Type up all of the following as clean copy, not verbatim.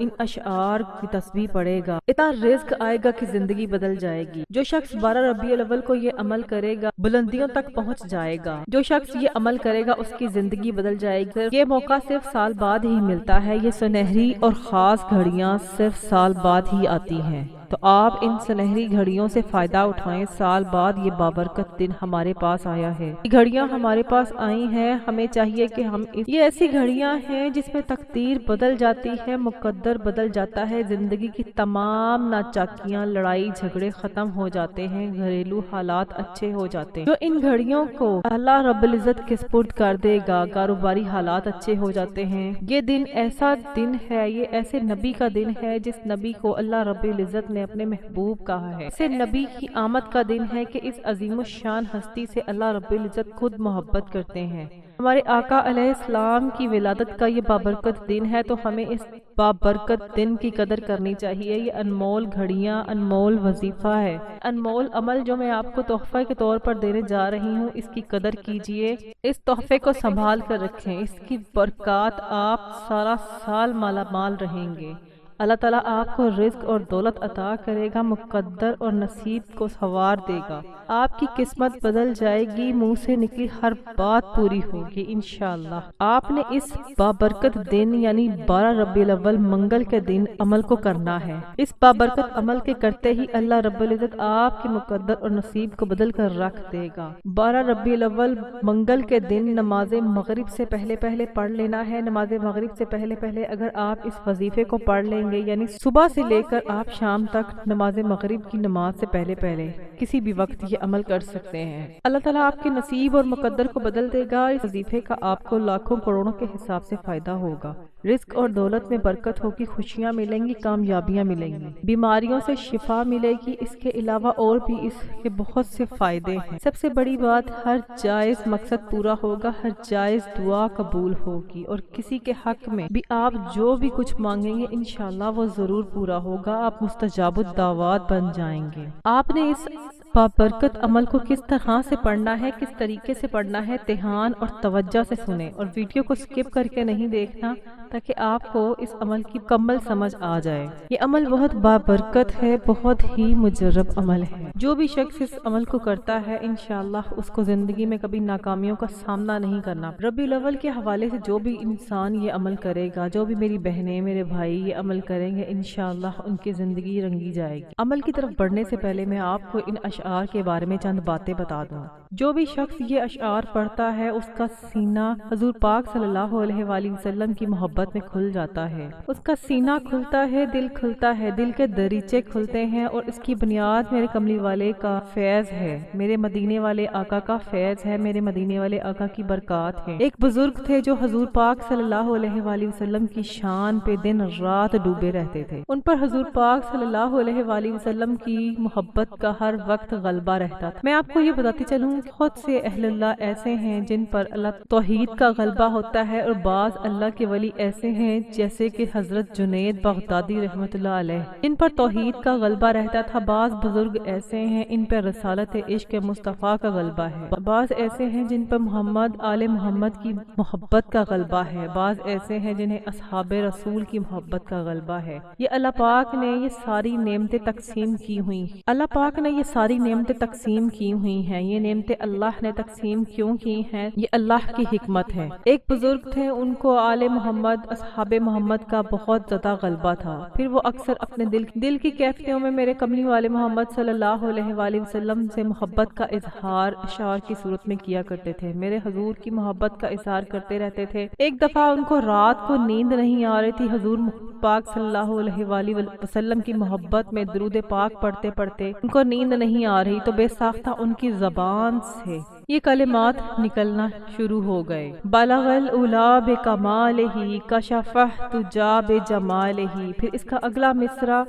ان اشعار کی تسبیح پڑھے گا، اتنا رزق آئے گا کہ زندگی بدل جائے گی۔ جو شخص 12 ربیع الاول کو یہ عمل کرے گا بلندیوں تک پہنچ جائے گا۔ جو شخص یہ عمل کرے گا اس کی زندگی بدل جائے گی۔ یہ موقع صرف سال بعد ہی ملتا ہے، یہ سنہری اور خاص گھڑیاں صرف سال بعد ہی آتی ہیں، تو آپ ان سنہری گھڑیوں سے فائدہ اٹھائیں۔ سال بعد یہ بابرکت دن ہمارے پاس آیا ہے، یہ گھڑیاں ہمارے پاس آئی ہیں، ہمیں چاہیے کہ ہم یہ ایسی گھڑیاں ہیں جس میں تقدیر بدل جاتی ہے، مقدر بدل جاتا ہے، زندگی کی تمام ناچاکیاں، لڑائی جھگڑے ختم ہو جاتے ہیں، گھریلو حالات اچھے ہو جاتے ہیں۔ جو ان گھڑیوں کو اللہ رب العزت کے سپرد کر دے گا، کاروباری حالات اچھے ہو جاتے ہیں۔ یہ دن ایسا دن ہے، یہ ایسے نبی کا دن ہے جس نبی کو اللہ رب العزت نے اپنے محبوب کہا ہے۔ اسے نبی کی آمد کا دن ہے کہ اس عظیم الشان ہستی سے اللہ رب العزت خود محبت کرتے ہیں۔ ہمارے آقا علیہ السلام کی ولادت کا یہ بابرکت دن ہے، تو ہمیں اس بابرکت دن کی قدر کرنی چاہیے۔ یہ انمول گھڑیاں، انمول وظیفہ ہے، انمول عمل جو میں آپ کو تحفہ کے طور پر دینے جا رہی ہوں، اس کی قدر کیجئے، اس تحفے کو سنبھال کر رکھیں، اس کی برکات آپ سارا سال مالا مال رہیں گے۔ اللہ تعالیٰ آپ کو رزق اور دولت عطا کرے گا، مقدر اور نصیب کو سنوار دے گا، آپ کی قسمت بدل جائے گی، منہ سے نکلی ہر بات پوری ہوگی انشاءاللہ۔ آپ نے اس بابرکت دن یعنی 12 ربیع الاول منگل کے دن عمل کو کرنا ہے۔ اس بابرکت عمل کے کرتے ہی اللہ رب العزت آپ کے مقدر اور نصیب کو بدل کر رکھ دے گا۔ 12 ربیع الاول منگل کے دن نماز مغرب سے پہلے پڑھ لینا ہے۔ نماز مغرب سے پہلے اگر آپ اس وظیفے کو پڑھ لیں گے، یعنی صبح سے لے کر آپ شام تک نماز مغرب کی نماز سے پہلے کسی بھی وقت یہ عمل کر سکتے ہیں، اللہ تعالیٰ آپ کے نصیب اور مقدر کو بدل دے گا۔ اس وظیفے کا آپ کو لاکھوں کروڑوں کے حساب سے فائدہ ہوگا، رزق اور دولت میں برکت ہوگی، خوشیاں ملیں گی، کامیابیاں ملیں گی، بیماریوں سے شفا ملے گی۔ اس کے علاوہ اور بھی اس کے بہت سے فائدے ہیں۔ سب سے بڑی بات، ہر جائز مقصد پورا ہوگا، ہر جائز دعا قبول ہوگی، اور کسی کے حق میں بھی آپ جو بھی کچھ مانگیں گے انشاءاللہ وہ ضرور پورا ہوگا، آپ مستجاب الدعوات بن جائیں گے۔ آپ نے اس بابرکت عمل کو کس طرح سے پڑھنا ہے، کس طریقے سے پڑھنا ہے، دھیان اور توجہ سے سنیں، اور ویڈیو کو سکپ کر کے نہیں دیکھنا تاکہ آپ کو اس عمل کی مکمل سمجھ آ جائے۔ یہ عمل بہت بابرکت ہے، بہت ہی مجرب عمل ہے۔ جو بھی شخص اس عمل کو کرتا ہے انشاءاللہ اس کو زندگی میں کبھی ناکامیوں کا سامنا نہیں کرنا۔ ربیع الاول کے حوالے سے جو بھی انسان یہ عمل کرے گا، جو بھی میری بہنیں، میرے بھائی یہ عمل کریں گے انشاءاللہ ان کی زندگی رنگی جائے گی۔ عمل کی طرف بڑھنے سے پہلے میں آپ کو ان اشعار کے بارے میں چند باتیں بتا دوں۔ جو بھی شخص یہ اشعار پڑھتا ہے اس کا سینہ حضور پاک صلی اللہ علیہ وآلہ وسلم کی محبت میں کھل جاتا ہے، اس کا سینہ کھلتا ہے، دل کھلتا ہے، دل کے دریچے کھلتے ہیں، اور اس کی بنیاد میرے کملی والے کا فیض ہے، میرے مدینے والے آقا کا فیض ہے، میرے مدینے والے آقا کی برکات ہے۔ ایک بزرگ تھے جو حضور پاک صلی اللہ علیہ وآلہ وسلم کی شان پہ دن رات ڈوبے رہتے تھے، ان پر حضور پاک صلی اللہ علیہ وآلہ وسلم کی محبت کا ہر وقت غلبہ رہتا تھا۔ میں آپ کو یہ بتاتی چلوں، بہت سے اہل اللہ ایسے ہیں جن پر اللہ توحید کا غلبہ ہوتا ہے، اور بعض اللہ کے ولی ایسے ہیں جیسے کہ حضرت جنید بغدادی رحمۃ اللہ علیہ جن پر توحید کا غلبہ رہتا تھا۔ بعض بزرگ ایسے ہیں ان پر رسالت عشق مصطفیٰ کا غلبہ ہے، بعض ایسے ہیں جن پر محمد آل محمد کی محبت کا غلبہ ہے، بعض ایسے ہیں جنہیں اصحاب رسول کی محبت کا غلبہ ہے۔ یہ اللہ پاک نے یہ ساری نعمتیں تقسیم کی ہوئی، اللہ پاک نے یہ ساری نعمتیں تقسیم کی ہوئی ہیں۔ یہ نعمتیں اللہ نے تقسیم کیوں کی ہیں، یہ اللہ کی حکمت ہے۔ ایک بزرگ تھے، ان کو آل محمد، اصحاب محمد کا بہت زیادہ غلبہ تھا، پھر وہ اکثر اپنے دل کی کیفیتوں میں میرے کملی والے محمد صلی اللہ علیہ وآلہ وسلم سے محبت کا اظہار اشعار کی صورت میں کیا کرتے تھے، میرے حضور کی محبت کا اظہار کرتے رہتے تھے۔ ایک دفعہ ان کو رات کو نیند نہیں آ رہی تھی، حضور پاک صلی اللہ علیہ وآلہ وسلم کی محبت میں درود پاک پڑھتے پڑھتے ان کو نیند نہیں آ رہی، تو بے ساختہ ان کی زبان سے یہ کلمات نکلنا شروع ہو گئے، بلغ العلا بکمالہ کشف الدجی بجمالہ۔ پھر اس کا اگلا مصرع،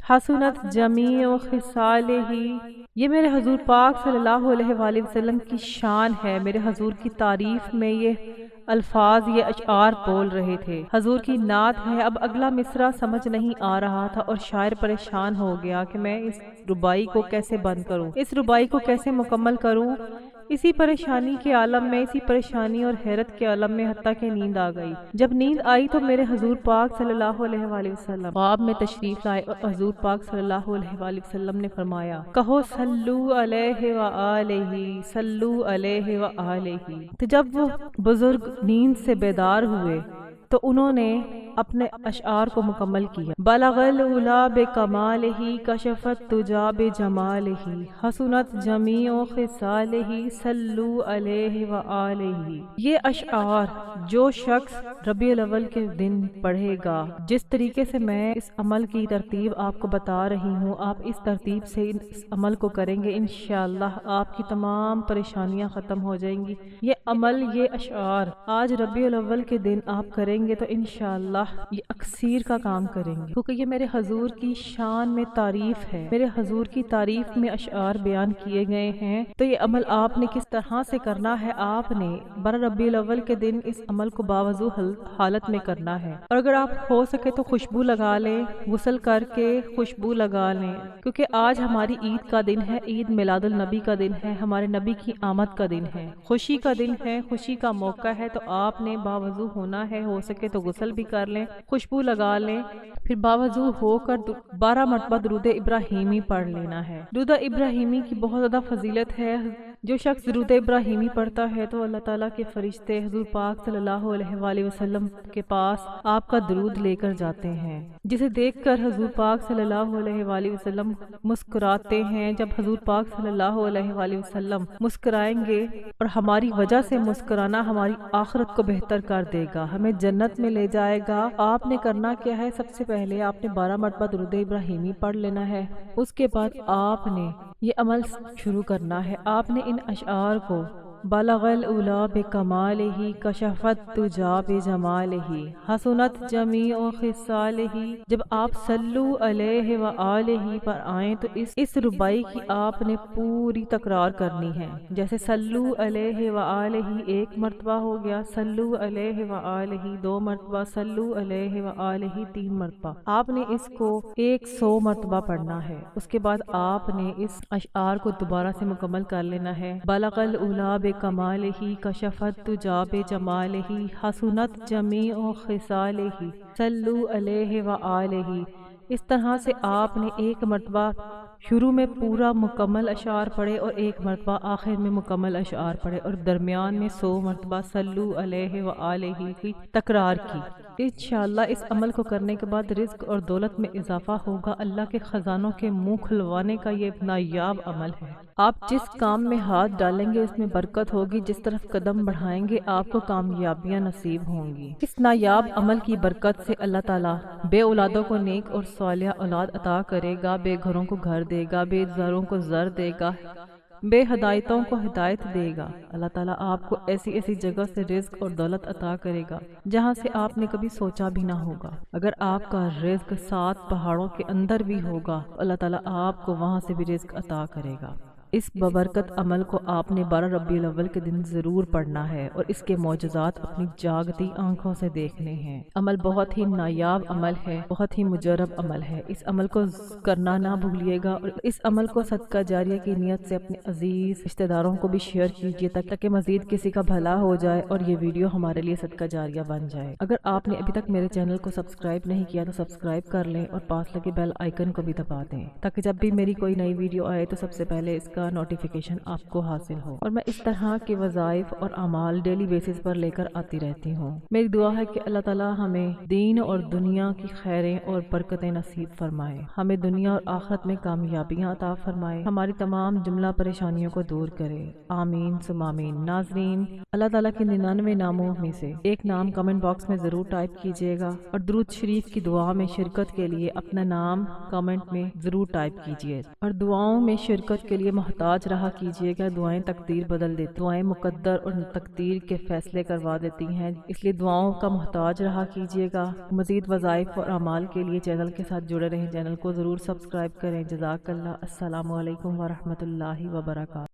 حسنت جمیع خصالہ۔ یہ میرے حضور پاک صلی اللہ علیہ وآلہ وسلم کی شان ہے، میرے حضور کی تعریف میں یہ الفاظ، یہ اشعار بول رہے تھے، حضور کی نعت ہے۔ اب اگلا مصرع سمجھ نہیں آ رہا تھا، اور شاعر پریشان ہو گیا کہ میں اس ربائی کو کیسے بند کروں، اس ربائی کو کیسے مکمل کروں۔ اسی پریشانی کے عالم میں، اسی پریشانی اور حیرت کے عالم میں حتیٰ کہ نیند آ گئی۔ جب نیند آئی تو میرے حضور پاک صلی اللہ علیہ وآلہ وسلم خواب میں تشریف لائے اور حضور پاک صلی اللہ علیہ وآلہ وسلم نے فرمایا، کہو صلو علیہ وآلہ، صلو علیہ وآلہ۔ تو جب وہ بزرگ نیند سے بیدار ہوئے تو انہوں نے اپنے اشعار کو مکمل کیا۔ بلغ العلا بکمالہ، کشفت تجا بجمالہ، حسنت جمیع خصالہ، صلو علیہ وآلہ۔ یہ اشعار جو شخص ربیع الاول کے دن پڑھے گا، جس طریقے سے میں اس عمل کی ترتیب آپ کو بتا رہی ہوں، آپ اس ترتیب سے اس عمل کو کریں گے، انشاءاللہ آپ کی تمام پریشانیاں ختم ہو جائیں گی۔ یہ عمل، یہ اشعار آج ربیع الاول کے دن آپ کریں گے تو انشاءاللہ یہ اکثیر کا کام کریں گے، کیونکہ یہ میرے حضور کی شان میں تعریف ہے، میرے حضور کی تعریف میں اشعار بیان کیے گئے ہیں۔ تو یہ عمل آپ نے کس طرح سے کرنا ہے؟ آپ نے 12 ربیع الاول کے دن اس عمل کو باوضو حالت میں کرنا ہے، اور اگر آپ ہو سکے تو خوشبو لگا لیں، غسل کر کے خوشبو لگا لیں، کیونکہ آج ہماری عید کا دن ہے، عید میلاد النبی کا دن ہے، ہمارے نبی کی آمد کا دن ہے، خوشی کا دن ہے، خوشی کا موقع ہے۔ تو آپ نے باوضو ہونا ہے، ہو سکے تو غسل بھی کر لیں، خوشبو لگا لیں، پھر باوضو ہو کر 12 مرتبہ درود ابراہیمی پڑھ لینا ہے۔ درود ابراہیمی کی بہت زیادہ فضیلت ہے۔ جو شخص درود ابراہیمی پڑھتا ہے تو اللہ تعالیٰ کے فرشتے حضور پاک صلی اللہ علیہ وآلہ وسلم کے پاس آپ کا درود لے کر جاتے ہیں، جسے دیکھ کر حضور پاک صلی اللہ علیہ وآلہ وسلم مسکراتے ہیں۔ جب حضور پاک صلی اللہ علیہ وآلہ وسلم مسکرائیں گے، اور ہماری وجہ سے مسکرانا ہماری آخرت کو بہتر کر دے گا، ہمیں جنت میں لے جائے گا۔ آپ نے کرنا کیا ہے؟ سب سے پہلے آپ نے 12 مرتبہ درود ابراہیمی پڑھ لینا ہے، اس کے بعد آپ نے یہ عمل شروع کرنا ہے۔ آپ نے ان اشعار کو بلغ العلا بکمالہ، کشفت تجا بجمالہ، حسنت جمیع خصالہ۔ جب آپ صلو علیہ وآلہ پر آئیں تو اس ربائی کی آپ نے پوری تکرار کرنی ہے، جیسے صلو علیہ وآلہ 1 مرتبہ ہو گیا، صلو علیہ وآلہ 2 مرتبہ، صلو علیہ وآلہ 3 مرتبہ۔ آپ نے اس کو 100 مرتبہ پڑھنا ہے۔ اس کے بعد آپ نے اس اشعار کو دوبارہ سے مکمل کر لینا ہے۔ بلغ العلا بکمالہ، کشفت تجا بجمالہ، حسنت جمیع خصالہ، صلو علیہ وآلہ۔ اس طرح سے آپ نے 1 مرتبہ شروع میں پورا مکمل اشعار پڑھے اور 1 مرتبہ آخر میں مکمل اشعار پڑھے، اور درمیان میں 100 مرتبہ صلو علیہ وآلہ کی تکرار کی۔ انشاءاللہ اس عمل کو کرنے کے بعد رزق اور دولت میں اضافہ ہوگا۔ اللہ کے خزانوں کے منہ کھلوانے کا یہ نایاب عمل ہے۔ آپ جس کام میں ہاتھ ڈالیں گے اس میں برکت ہوگی، جس طرف قدم بڑھائیں گے آپ کو کامیابیاں نصیب ہوں گی۔ اس نایاب عمل کی برکت سے اللہ تعالیٰ بے اولادوں کو نیک اور صالح اولاد عطا کرے گا، بے گھروں کو گھر دے گا، بے زروں کو زر دے گا، بے ہدایتوں کو ہدایت دے گا۔ اللہ تعالیٰ آپ کو ایسی ایسی جگہ سے رزق اور دولت عطا کرے گا جہاں سے آپ نے کبھی سوچا بھی نہ ہوگا۔ اگر آپ کا رزق 7 پہاڑوں کے اندر بھی ہوگا، اللہ تعالیٰ آپ کو وہاں سے بھی رزق عطا کرے گا۔ اس ببرکت عمل کو آپ نے 12 ربیع الاول کے دن ضرور پڑھنا ہے اور اس کے معجزات اپنی جاگتی آنکھوں سے دیکھنے ہیں۔ عمل بہت ہی نایاب عمل ہے، بہت ہی مجرب عمل ہے۔ اس عمل کو کرنا نہ بھولیے گا، اور اس عمل کو صدقہ جاریہ کی نیت سے اپنے عزیز رشتہ داروں کو بھی شیئر کیجیے تاکہ مزید کسی کا بھلا ہو جائے اور یہ ویڈیو ہمارے لیے صدقہ جاریہ بن جائے۔ اگر آپ نے ابھی تک میرے چینل کو سبسکرائب نہیں کیا تو سبسکرائب کر لیں اور پاس لگے بیل آئیکن کو بھی دبا دیں تاکہ جب بھی میری کوئی نئی ویڈیو آئے تو سب سے پہلے اس کا نوٹیفیکیشن آپ کو حاصل ہو۔ اور میں اس طرح کے وظائف اور اعمال ڈیلی بیسس پر لے کر آتی رہتی ہوں۔ میری دعا ہے کہ اللہ تعالیٰ ہمیں دین اور دنیا کی خیریں اور برکتیں نصیب فرمائے، ہمیں دنیا اور آخرت میں کامیابیاں عطا فرمائے، ہماری تمام جملہ پریشانیوں کو دور کرے، آمین ثم آمین۔ ناظرین، اللہ تعالیٰ کے 99 ناموں میں سے ایک نام کمنٹ باکس میں ضرور ٹائپ کیجیے گا، اور درود شریف کی دعا میں شرکت کے لیے اپنا نام کمنٹ میں ضرور ٹائپ کیجیے، اور دعاؤں میں شرکت کے لیے محتاج رہا کیجیے گا۔ دعائیں تقدیر بدل دیتی، دعائیں مقدر اور تقدیر کے فیصلے کروا دیتی ہیں، اس لیے دعاؤں کا محتاج رہا کیجیے گا۔ مزید وظائف اور اعمال کے لیے چینل کے ساتھ جڑے رہیں، چینل کو ضرور سبسکرائب کریں۔ جزاک اللہ۔ السلام علیکم ورحمۃ اللہ وبرکاتہ۔